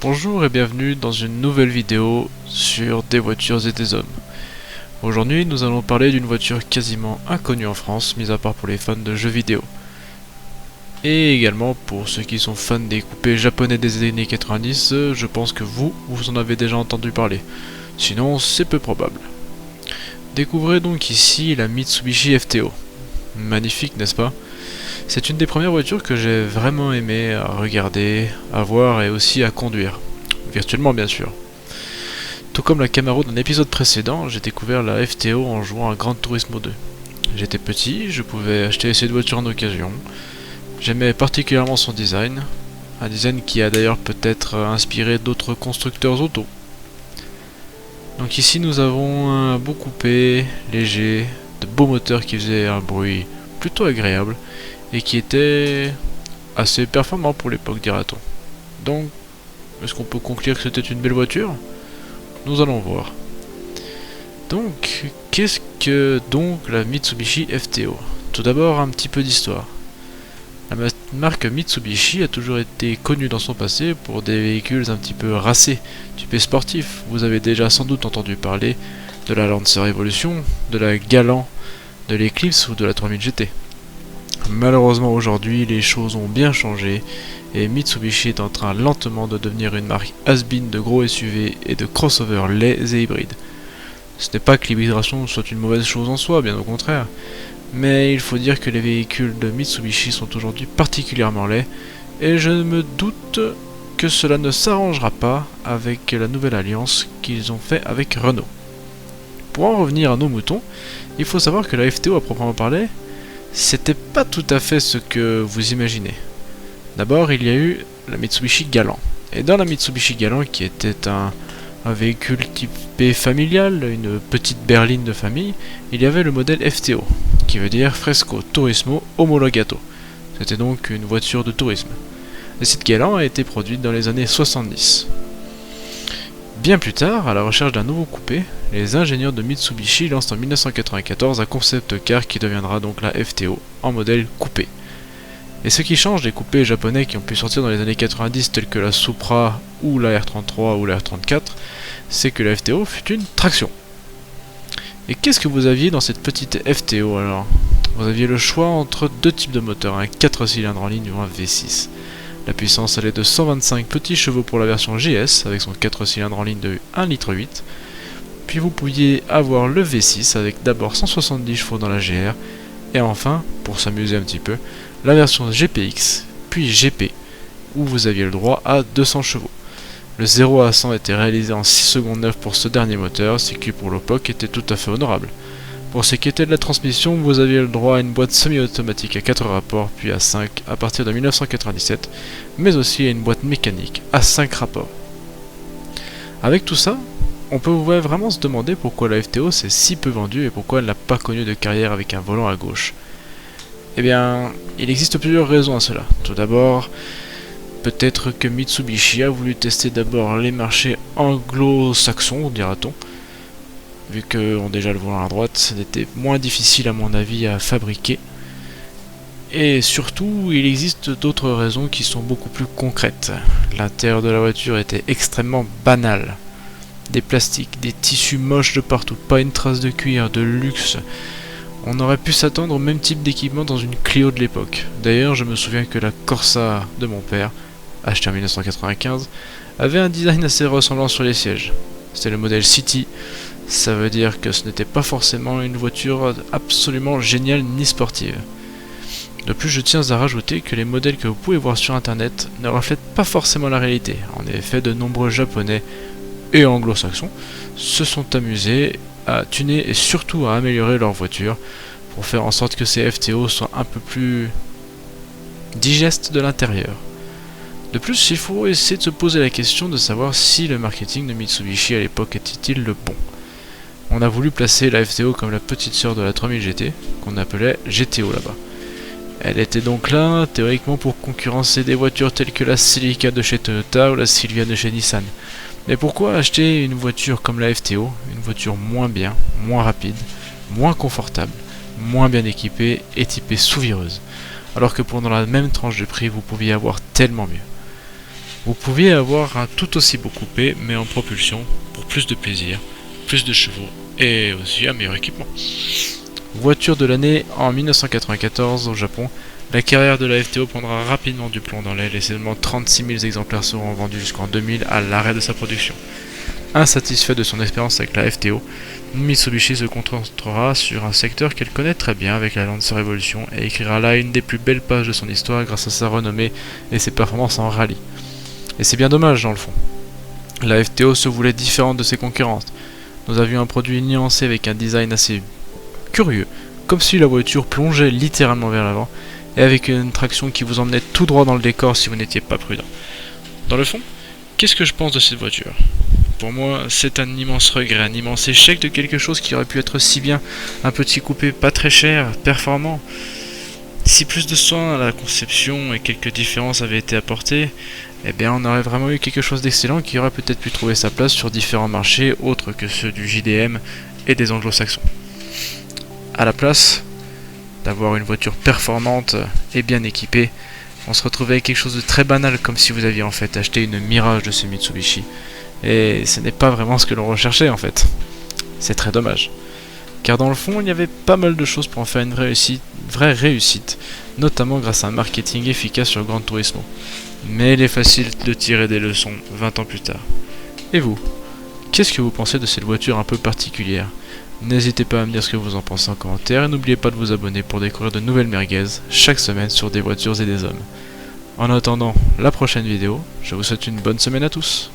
Bonjour et bienvenue dans une nouvelle vidéo sur des voitures et des hommes. Aujourd'hui nous allons parler d'une voiture quasiment inconnue en France, mis à part pour les fans de jeux vidéo. Et également pour ceux qui sont fans des coupés japonais des années 90, je pense que vous en avez déjà entendu parler. Sinon c'est peu probable. Découvrez donc ici la Mitsubishi FTO. Magnifique, n'est-ce pas? C'est une des premières voitures que j'ai vraiment aimé à regarder, à voir et aussi à conduire. Virtuellement bien sûr. Tout comme la Camaro d'un épisode précédent, j'ai découvert la FTO en jouant à Gran Turismo 2. J'étais petit, je pouvais acheter cette voiture en occasion. J'aimais particulièrement son design, un design qui a d'ailleurs peut-être inspiré d'autres constructeurs auto. Donc ici nous avons un beau coupé, léger, de beaux moteurs qui faisaient un bruit plutôt agréable et qui était assez performant pour l'époque, dira-t-on. Donc, est-ce qu'on peut conclure que c'était une belle voiture? Nous allons voir. Donc, qu'est-ce que donc la Mitsubishi FTO? Tout d'abord, un petit peu d'histoire. La marque Mitsubishi a toujours été connue dans son passé pour des véhicules un petit peu racés, typés sportifs. Vous avez déjà sans doute entendu parler de la Lancer Evolution, de la Galant, de l'Eclipse ou de la 3000 GT. Malheureusement aujourd'hui les choses ont bien changé et Mitsubishi est en train lentement de devenir une marque has-been de gros SUV et de crossovers laids et hybrides. Ce n'est pas que l'hybridation soit une mauvaise chose en soi, bien au contraire, mais il faut dire que les véhicules de Mitsubishi sont aujourd'hui particulièrement laids et je me doute que cela ne s'arrangera pas avec la nouvelle alliance qu'ils ont fait avec Renault. Pour en revenir à nos moutons, il faut savoir que la FTO à proprement parler, c'était pas tout à fait ce que vous imaginez. D'abord, il y a eu la Mitsubishi Galant. Et dans la Mitsubishi Galant, qui était un véhicule typé familial, une petite berline de famille, il y avait le modèle FTO, qui veut dire Fresco Turismo Omologato. C'était donc une voiture de tourisme. Et cette Galant a été produite dans les années 70. Bien plus tard, à la recherche d'un nouveau coupé, les ingénieurs de Mitsubishi lancent en 1994 un concept car qui deviendra donc la FTO en modèle coupé. Et ce qui change des coupés japonais qui ont pu sortir dans les années 90 tels que la Supra ou la R33 ou la R34, c'est que la FTO fut une traction. Et qu'est-ce que vous aviez dans cette petite FTO alors? Vous aviez le choix entre deux types de moteurs, un 4 cylindres en ligne ou un V6. La puissance allait de 125 petits chevaux pour la version GS avec son 4 cylindres en ligne de 1,8 litre. Puis vous pouviez avoir le V6 avec d'abord 170 chevaux dans la GR. Et enfin, pour s'amuser un petit peu, la version GPX, puis GP, où vous aviez le droit à 200 chevaux. Le 0 à 100 était réalisé en 6 secondes 9 pour ce dernier moteur, ce qui pour l'époque était tout à fait honorable. Pour ce qui était de la transmission, vous aviez le droit à une boîte semi-automatique à 4 rapports, puis à 5 à partir de 1997, mais aussi à une boîte mécanique à 5 rapports. Avec tout ça, on peut vraiment se demander pourquoi la FTO s'est si peu vendue et pourquoi elle n'a pas connu de carrière avec un volant à gauche. Eh bien, il existe plusieurs raisons à cela. Tout d'abord, peut-être que Mitsubishi a voulu tester d'abord les marchés anglo-saxons, dira-t-on, vu qu'on déjà le volant à droite, c'était moins difficile à mon avis à fabriquer. Et surtout, il existe d'autres raisons qui sont beaucoup plus concrètes. L'intérieur de la voiture était extrêmement banal. Des plastiques, des tissus moches de partout, pas une trace de cuir, de luxe. On aurait pu s'attendre au même type d'équipement dans une Clio de l'époque. D'ailleurs, je me souviens que la Corsa de mon père, achetée en 1995, avait un design assez ressemblant sur les sièges. C'était le modèle City. Ça veut dire que ce n'était pas forcément une voiture absolument géniale ni sportive. De plus, je tiens à rajouter que les modèles que vous pouvez voir sur internet ne reflètent pas forcément la réalité. En effet, de nombreux japonais et anglo-saxons se sont amusés à tuner et surtout à améliorer leur voiture pour faire en sorte que ces FTO soient un peu plus digestes de l'intérieur. De plus, il faut essayer de se poser la question de savoir si le marketing de Mitsubishi à l'époque était-il le bon. On a voulu placer la FTO comme la petite sœur de la 3000 GT, qu'on appelait GTO là-bas. Elle était donc là, théoriquement, pour concurrencer des voitures telles que la Celica de chez Toyota ou la Silvia de chez Nissan. Mais pourquoi acheter une voiture comme la FTO, une voiture moins bien, moins rapide, moins confortable, moins bien équipée et typée sous-vireuse, alors que pendant la même tranche de prix, vous pouviez avoir tellement mieux? Vous pouviez avoir un tout aussi beau coupé, mais en propulsion, pour plus de plaisir, plus de chevaux, et aussi un meilleur équipement. Voiture de l'année en 1994 au Japon, la carrière de la FTO prendra rapidement du plomb dans l'aile et seulement 36 000 exemplaires seront vendus jusqu'en 2000 à l'arrêt de sa production. Insatisfait de son expérience avec la FTO, Mitsubishi se concentrera sur un secteur qu'elle connaît très bien avec la Lancer Evolution et écrira là une des plus belles pages de son histoire grâce à sa renommée et ses performances en rallye. Et c'est bien dommage dans le fond. La FTO se voulait différente de ses concurrentes. Nous avions un produit nuancé avec un design assez curieux, comme si la voiture plongeait littéralement vers l'avant, et avec une traction qui vous emmenait tout droit dans le décor si vous n'étiez pas prudent. Dans le fond, qu'est-ce que je pense de cette voiture ? Pour moi, c'est un immense regret, un immense échec de quelque chose qui aurait pu être si bien, un petit coupé pas très cher, performant. Si plus de soin à la conception et quelques différences avaient été apportées, eh bien on aurait vraiment eu quelque chose d'excellent qui aurait peut-être pu trouver sa place sur différents marchés autres que ceux du JDM et des anglo-saxons. À la place d'avoir une voiture performante et bien équipée, on se retrouvait avec quelque chose de très banal comme si vous aviez en fait acheté une Mirage de ce Mitsubishi. Et ce n'est pas vraiment ce que l'on recherchait en fait. C'est très dommage. Car dans le fond, il y avait pas mal de choses pour en faire une vraie réussite, notamment grâce à un marketing efficace sur Gran Turismo. Mais il est facile de tirer des leçons 20 ans plus tard. Et vous ? Qu'est-ce que vous pensez de cette voiture un peu particulière ? N'hésitez pas à me dire ce que vous en pensez en commentaire et n'oubliez pas de vous abonner pour découvrir de nouvelles merguez chaque semaine sur des voitures et des hommes. En attendant la prochaine vidéo, je vous souhaite une bonne semaine à tous.